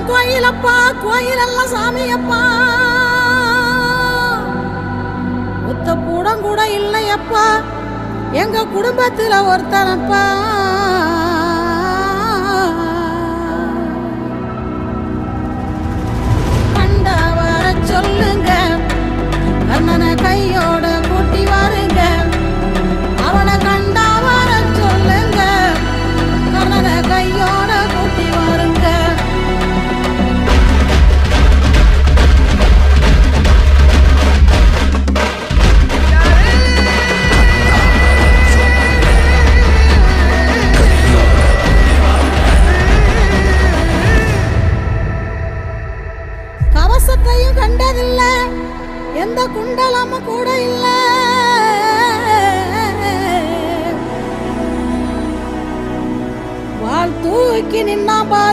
கோயிலப்பா கோயிலெல்லாம் சாமியப்பா, ஒத்த கூடம் கூட இல்லையப்பா, எங்க குடும்பத்துல ஒருத்தனப்பா. கண்டா வர சொல்லுங்க, கண்ணனை கையோட கூட்டி வாருங்க, அவனை கண்டா வர சொல்லுங்க, கண்ணனை கையோட கூட்டி வாருங்க. கவசத்தையும் கண்டதில்ல, எந்த குண்டலமும் கூட இல்ல, வாள் தூக்கி நின்னா பாரு